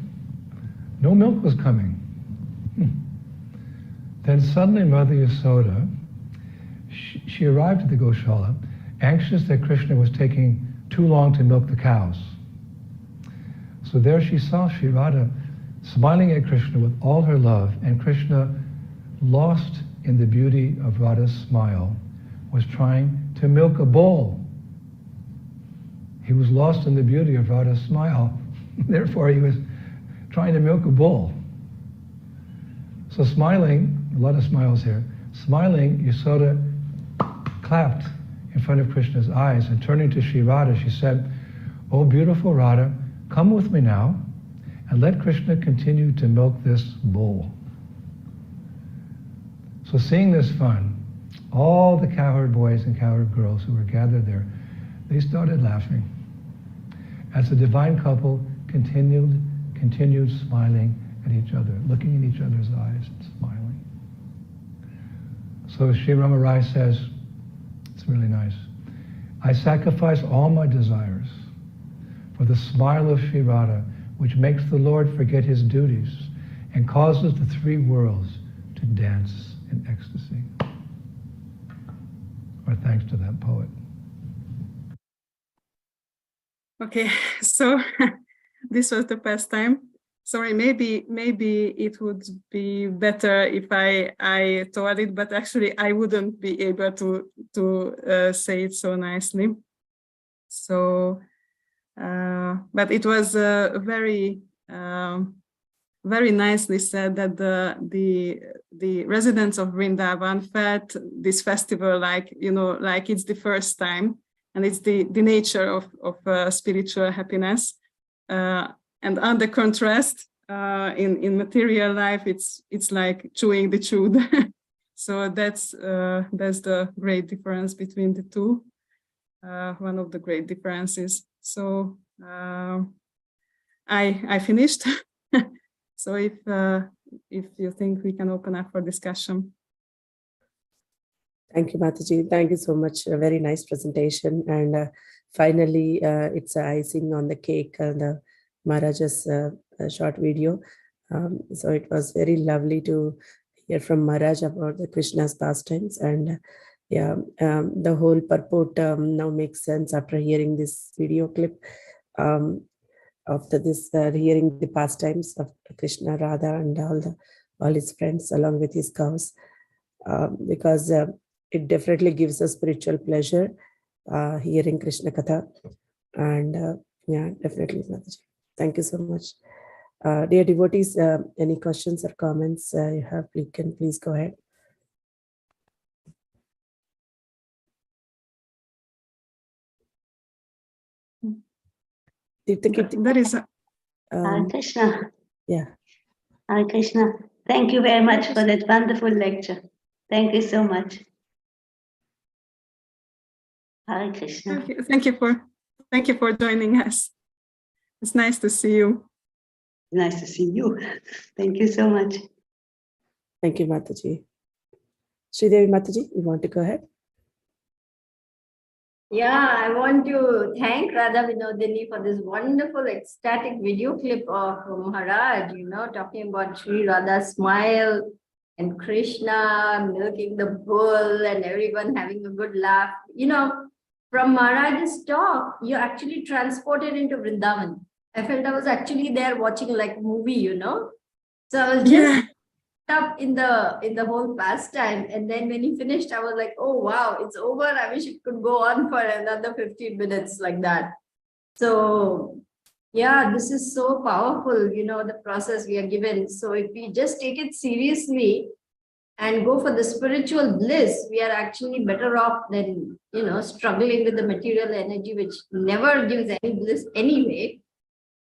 Speaker 4: no milk was coming. Then suddenly Mother Yasoda, she arrived at the Goshala, anxious that Krishna was taking too long to milk the cows. So there she saw Sri Radha smiling at Krishna with all her love, and Krishna lost in the beauty of Radha's smile, was trying to milk a bull. He was lost in the beauty of Radha's smile. Therefore, he was trying to milk a bull. So smiling, a lot of smiles here, smiling, Yasoda clapped in front of Krishna's eyes, and turning to Sri Radha, she said, "Oh, beautiful Radha, come with me now, and let Krishna continue to milk this bull." So seeing this fun, all the cowherd boys and cowherd girls who were gathered there, they started laughing as the divine couple continued smiling at each other, looking in each other's eyes and smiling. So Sri Rama Rai says, it's really nice, "I sacrifice all my desires for the smile of Sri Radha, which makes the Lord forget his duties and causes the three worlds to dance in ecstasy." Our thanks to that poet.
Speaker 3: Okay, so this was the pastime. Sorry, maybe it would be better if I told it, but actually I wouldn't be able to say it so nicely. So, but it was very nicely said that the residents of Vrindavan felt this festival like, like it's the first time, and it's the nature of spiritual happiness. And on the contrast, in material life, it's like chewing the chewed. So that's the great difference between the two. One of the great differences. So I finished. So if you think we can open up for discussion.
Speaker 2: Thank you, Mataji. Thank you so much. A very nice presentation. And finally, it's icing on the cake, the Maharaja's short video. So it was very lovely to hear from Maharaj about the Krishna's pastimes. And the whole purport now makes sense after hearing this video clip. After this, hearing the pastimes of Krishna, Radha, and all his friends along with his cows, because it definitely gives us spiritual pleasure hearing Krishna Katha. And yeah, definitely, Mataji. Thank you so much. Dear devotees, any questions or comments you have, you can please go ahead.
Speaker 3: There is a
Speaker 5: Hare Krishna.
Speaker 2: Yeah.
Speaker 5: Hare Krishna. Thank you very much for that wonderful lecture. Thank you so much. Hare Krishna.
Speaker 3: Thank you for joining us. It's nice to see you.
Speaker 5: Nice to see you. Thank you so much.
Speaker 2: Thank you, Mataji. Sridevi Mataji, you want to go ahead?
Speaker 6: Yeah, I want to thank Radha Vinodini for this wonderful ecstatic video clip of Maharaj, talking about Sri Radha's smile and Krishna milking the bull and everyone having a good laugh. From Maharaj's talk, you're actually transported into Vrindavan. I felt I was actually there watching like a movie, So I was just up in the whole pastime, and then when he finished, I was like, oh wow, it's over. I wish it could go on for another 15 minutes like that. So yeah, this is so powerful, the process we are given. So if we just take it seriously and go for the spiritual bliss, we are actually better off than struggling with the material energy, which never gives any bliss anyway.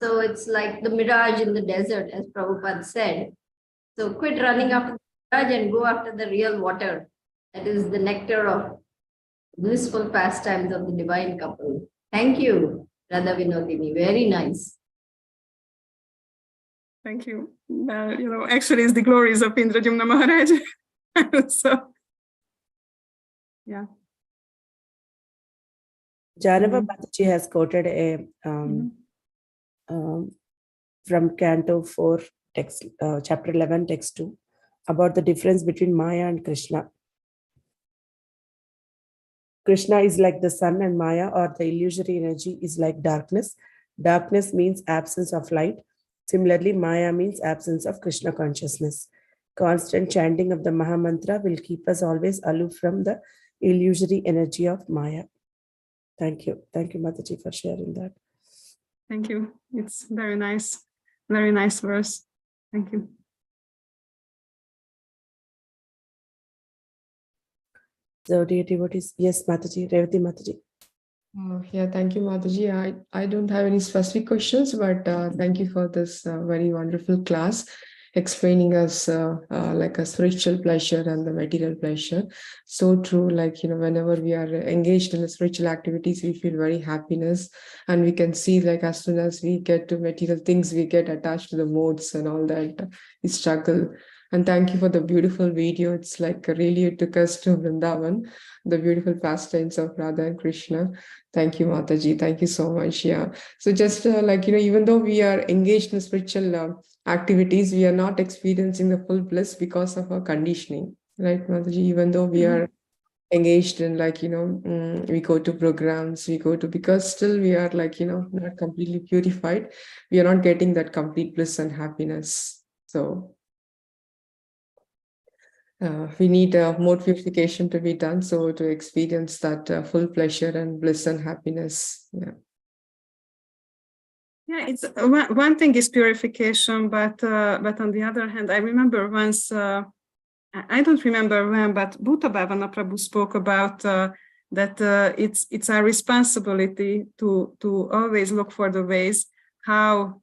Speaker 6: So it's like the mirage in the desert, as Prabhupada said. So quit running after the mirage and go after the real water. That is the nectar of blissful pastimes of the divine couple. Thank you, Radha Vinodini. Very nice.
Speaker 3: Thank you. Actually, it's the glories of Indradyumna Maharaj. So, yeah.
Speaker 2: Janava Mataji has quoted a from Canto 4, text, chapter 11, text 2, about the difference between Maya and Krishna. Krishna is like the sun and Maya, or the illusory energy, is like darkness. Darkness means absence of light. Similarly, Maya means absence of Krishna consciousness. Constant chanting of the Mahamantra will keep us always aloof from the illusory energy of Maya. Thank you. Thank you, Mataji, for sharing that.
Speaker 3: Thank you. It's very nice verse. Thank you.
Speaker 2: So, dear devotees, yes, Mataji, Revati Mataji.
Speaker 7: Yeah, thank you, Mataji. I don't have any specific questions, but thank you for this very wonderful class, explaining us like a spiritual pleasure and the material pleasure. So true, like, whenever we are engaged in the spiritual activities, we feel very happiness, and we can see, like, as soon as we get to material things, we get attached to the modes and all that, we struggle. And thank you for the beautiful video. It's like really it took us to Vrindavan, the beautiful pastimes of Radha and Krishna. Thank you, Mataji. Thank you so much. Yeah. So just like, even though we are engaged in spiritual activities, we are not experiencing the full bliss because of our conditioning, right, Mataji? Even though we are engaged in, like, we go to programs, because still we are, like, not completely purified. We are not getting that complete bliss and happiness. So we need more purification to be done, so to experience that full pleasure and bliss and happiness.
Speaker 3: Yeah, it's one thing is purification, but on the other hand, I remember once, I don't remember when, but Bhuta Bhavana Prabhu spoke about that it's our responsibility to always look for the ways how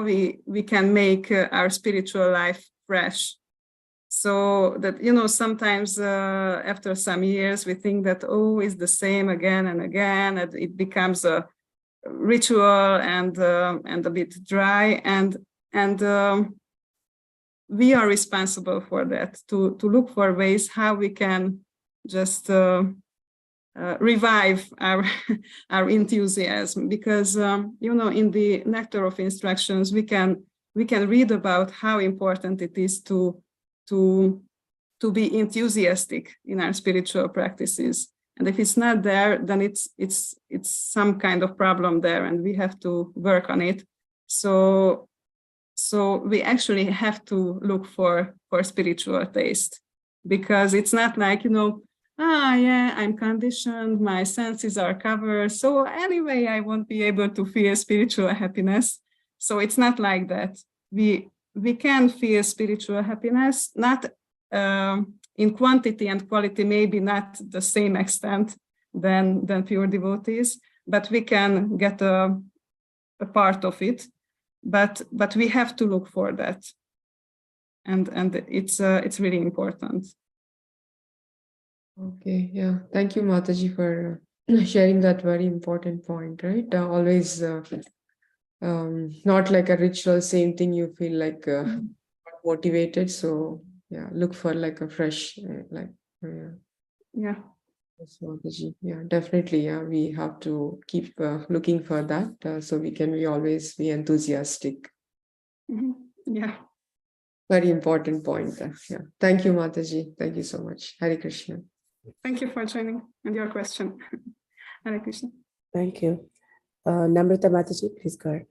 Speaker 3: we can make our spiritual life fresh. So that, sometimes after some years, we think that, it's the same again and again, and it becomes a ritual and a bit dry. And we are responsible for that, to look for ways how we can just revive our enthusiasm. Because, in the Nectar of Instructions, we can read about how important it is to be enthusiastic in our spiritual practices. And if it's not there, then it's some kind of problem there, and we have to work on it. So we actually have to look for spiritual taste, because it's not like, I'm conditioned, my senses are covered, so anyway, I won't be able to feel spiritual happiness. So it's not like that. We can feel spiritual happiness, not in quantity and quality, maybe not the same extent than pure devotees, but we can get a part of it. But we have to look for that, and it's really important.
Speaker 7: Okay, yeah. Thank you, Mataji, for sharing that very important point, right? Always not like a ritual, same thing, you feel like motivated. So yeah, look for like a fresh,
Speaker 3: Yeah.
Speaker 7: Yes, Mataji. Yeah, definitely. Yeah, we have to keep looking for that, so we can always be enthusiastic.
Speaker 3: Yeah.
Speaker 7: Very important point. Yeah. Thank you, Mataji. Thank you so much. Hare Krishna.
Speaker 3: Thank you for joining and your question. Hare Krishna.
Speaker 2: Thank you. Namrata Mataji, please go ahead.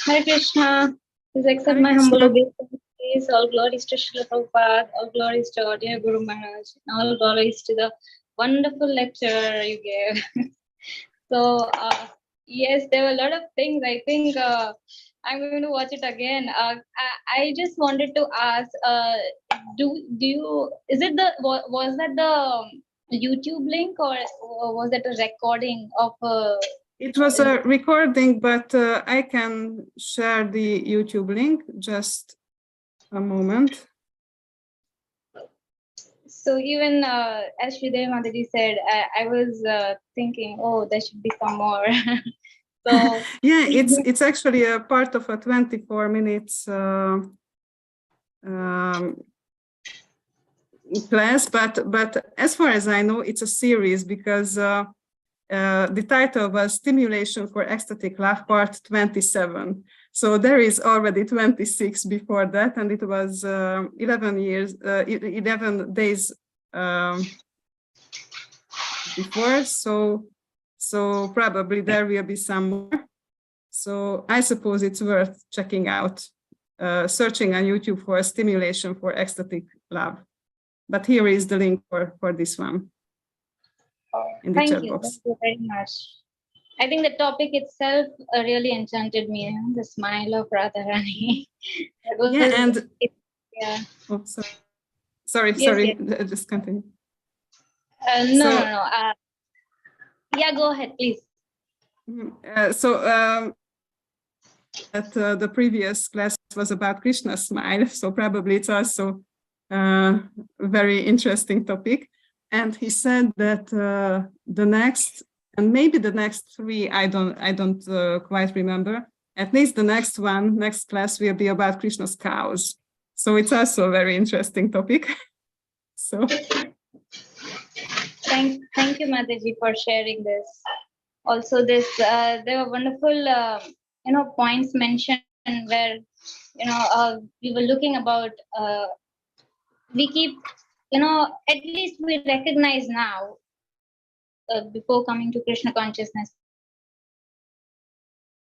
Speaker 8: Hare Krishna. Please accept
Speaker 3: Hare
Speaker 8: my
Speaker 3: Krishna.
Speaker 8: humble obeisances. All glories to Srila Prabhupada. All glories to our dear Guru Maharaj. All glories to the wonderful lecture you gave. So, yes, there were a lot of things. I think I'm going to watch it again. I just wanted to ask, do you, was that the YouTube link, or was that a recording of
Speaker 3: It was a recording, but I can share the YouTube link. Just a moment.
Speaker 8: So even as Sridhar Mataji said, I was thinking, there should be some more. So
Speaker 3: yeah, it's actually a part of a 24 minutes class, but as far as I know, it's a series, because the title was Stimulation for Ecstatic Love, Part 27. So there is already 26 before that, and it was 11 days before. So probably there will be some more. So I suppose it's worth checking out. searching on YouTube for stimulation for ecstatic love. But here is the link for this one in the chat box.
Speaker 8: Thank you very much. I think the topic itself really enchanted me, the smile of Radharani.
Speaker 3: Yeah, and
Speaker 8: yeah.
Speaker 3: Oh, sorry,
Speaker 8: Yes.
Speaker 3: just continue.
Speaker 8: No. Yeah, go ahead, please.
Speaker 3: The previous class was about Krishna's smile, so probably it's also a very interesting topic. And he said that the next, and maybe the next three, I don't quite remember. At least the next class will be about Krishna's cows. So it's also a very interesting topic. So
Speaker 8: thank you, Mataji, for sharing this. Also, there were wonderful points mentioned where we were looking about we keep at least we recognize now before coming to Krishna consciousness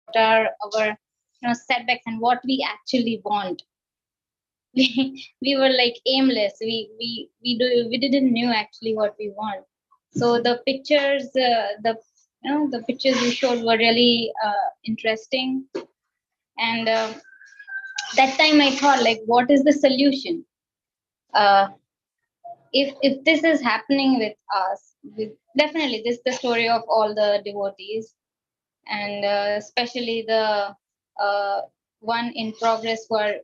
Speaker 8: what are our setbacks and what we actually want. We were like aimless. We didn't know actually what we want. So the pictures the pictures you showed were really interesting, and that time I thought, like, what is the solution? If this is happening with us, definitely this is the story of all the devotees, and especially the one in progress who are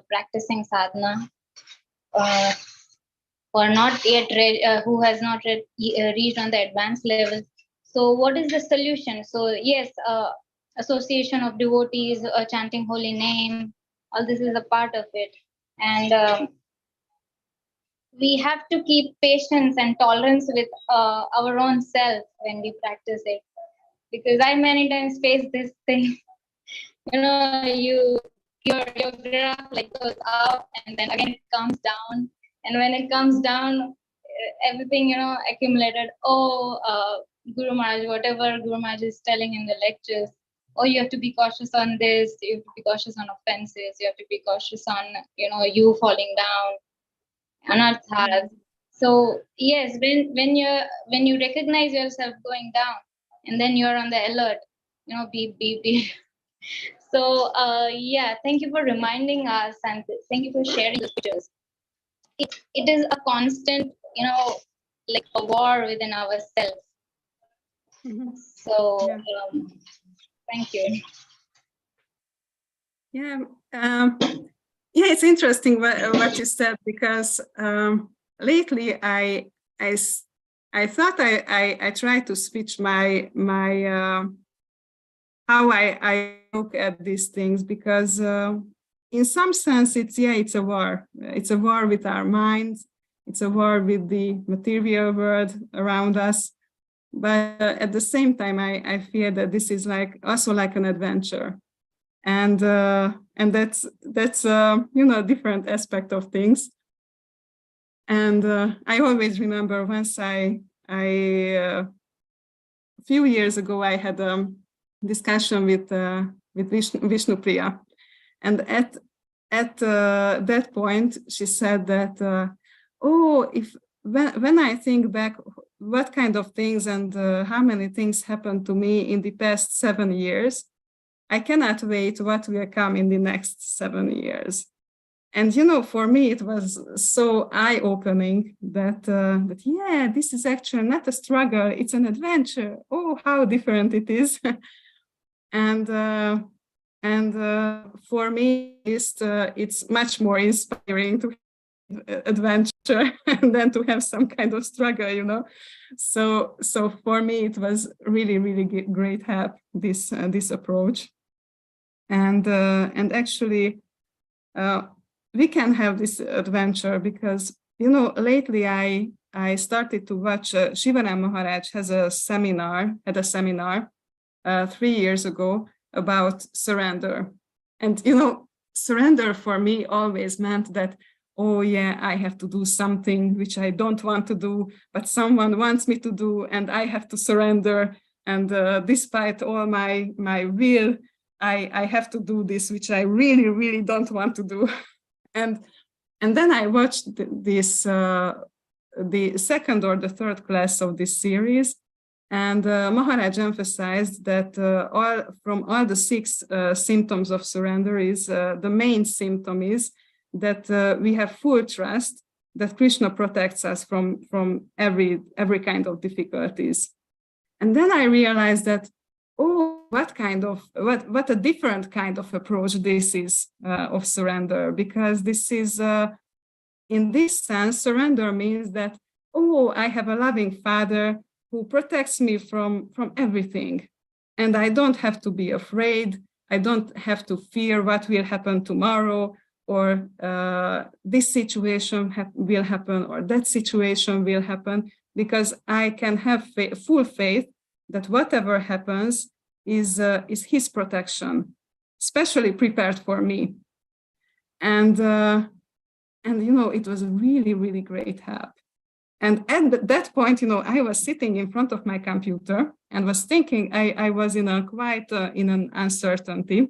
Speaker 8: practicing sadhana, who are not yet who has not yet reached on the advanced level. So what is the solution? So yes, association of devotees, chanting holy name, all this is a part of it, and we have to keep patience and tolerance with our own self when we practice it, because I many times face this thing. Your graph like goes up and then again it comes down, and when it comes down, everything accumulated. Guru Maharaj, whatever Guru Maharaj is telling in the lectures, you have to be cautious on this, you have to be cautious on offenses, you have to be cautious on you falling down, anarthas. So yes, when you recognize yourself going down, and then you're on the alert, be so yeah, thank you for reminding us, and thank you for sharing the pictures. It is a constant like a war within ourselves. So yeah. Thank you.
Speaker 3: Yeah, it's interesting what you said, because lately I thought I tried to switch my how I look at these things, because in some sense it's a war. It's a war with our minds. It's a war with the material world around us. But at the same time, I feel that this is also like an adventure, and that's a different aspect of things. And I always remember once a few years ago I had a discussion with Vishnu Priya, and at that point she said that when I think back what kind of things and how many things happened to me in the past 7 years, I cannot wait what will come in the next 7 years. And for me it was so eye-opening that yeah, this is actually not a struggle, it's an adventure. Oh, how different it is. and for me it's much more inspiring to adventure than to have some kind of struggle, so for me it was really, really great help, this approach. And actually we can have this adventure because lately I started to watch Shivanand Maharaj had a seminar 3 years ago about surrender. And surrender for me always meant that, oh yeah, I have to do something which I don't want to do, but someone wants me to do, and I have to surrender. And despite all my will, I have to do this, which I really, really don't want to do. And then I watched the second or the third class of this series, and Maharaj emphasized that from all the 6 symptoms of surrender is the main symptom is that we have full trust that Krishna protects us from every kind of difficulties. And then I realized that, oh, what a different kind of approach this is of surrender, because this is, in this sense, surrender means that, oh, I have a loving Father who protects me from everything. And I don't have to be afraid. I don't have to fear what will happen tomorrow, or this situation will happen, or that situation will happen, because I can have full faith that whatever happens is his protection, specially prepared for me. And it was a really, really great help. And at that point, I was sitting in front of my computer and was thinking, I was in an uncertainty.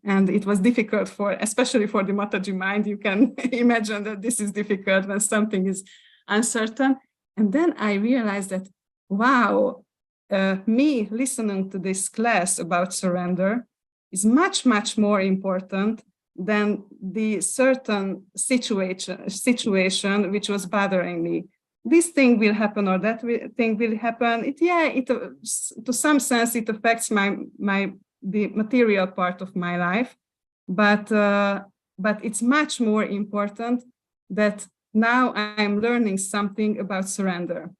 Speaker 3: And it was difficult especially for the Mataji mind. You can imagine that this is difficult when something is uncertain. And then I realized that, wow, me listening to this class about surrender is much, much more important than the certain situation which was bothering me. This thing will happen or that thing will happen. To some sense, it affects the material part of my life, but it's much more important that now I'm learning something about surrender,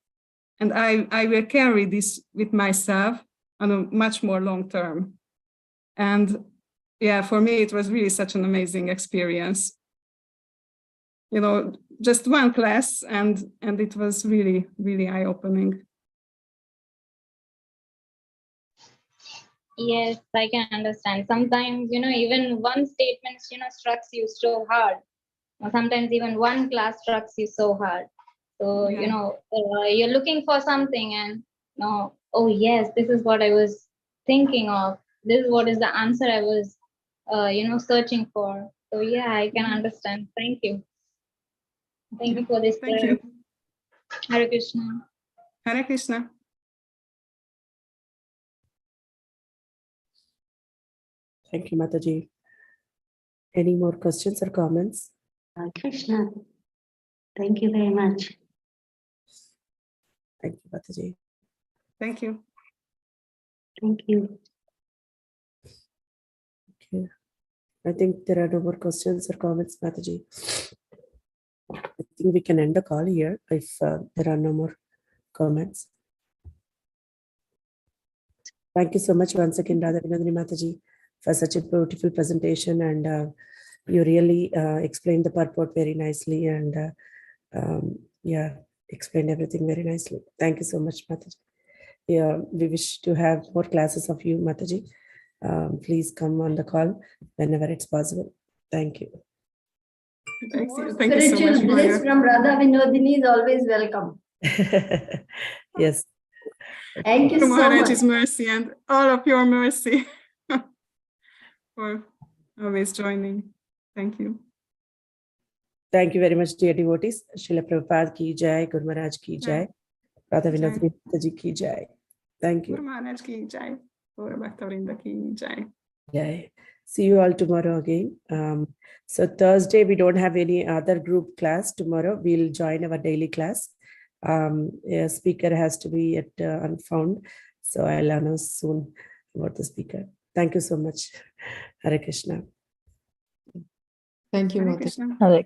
Speaker 3: and I will carry this with myself on a much more long term. And yeah, for me, it was really such an amazing experience. Just one class, and it was really, really eye-opening.
Speaker 8: Yes, I can understand. Sometimes, even one statement, strikes you so hard. Or sometimes even one class strikes you so hard. So,
Speaker 3: Yeah.
Speaker 8: You're looking for something and, oh yes, this is what I was thinking of. This is what is the answer I was, searching for. So yeah, I can understand. Thank you. Thank you for this.
Speaker 3: Thank you.
Speaker 8: Hare Krishna.
Speaker 3: Hare Krishna.
Speaker 2: Thank you, Mataji. Any more questions or comments?
Speaker 5: Krishna, thank you very much.
Speaker 2: Thank you, Mataji.
Speaker 3: Thank you.
Speaker 5: Thank you.
Speaker 2: Okay. I think there are no more questions or comments, Mataji. I think we can end the call here if there are no more comments. Thank you so much once again, Radha Vinodini Mataji, for such a beautiful presentation, and you really explained the purport very nicely, and explained everything very nicely. Thank you so much, Mataji. Yeah, we wish to have more classes of you, Mataji. Please come on the call whenever it's possible. Thank you.
Speaker 3: Thank
Speaker 6: More
Speaker 3: you so much.
Speaker 6: spiritual bliss from Radha Vinodini is always welcome.
Speaker 2: Yes.
Speaker 6: Thank you so much.
Speaker 3: Maharaj's mercy and all of your mercy for always joining. Thank you.
Speaker 2: Thank you very much, dear devotees. Srila Prabhupada ki jai, Guru Maharaj ki jai, Radha Vinodini Mataji ki jai. Thank you.
Speaker 3: Guru Maharaj ki jai, Gaura Bhaktavrinda ki jai.
Speaker 2: Jai. See you all tomorrow again. So Thursday, we don't have any other group class. Tomorrow, we'll join our daily class. A speaker has to be unfound. So I'll announce soon about the speaker. Thank you so much. Hare Krishna.
Speaker 7: Thank you,
Speaker 3: Hare
Speaker 7: Mataji.
Speaker 3: Krishna.
Speaker 9: Hare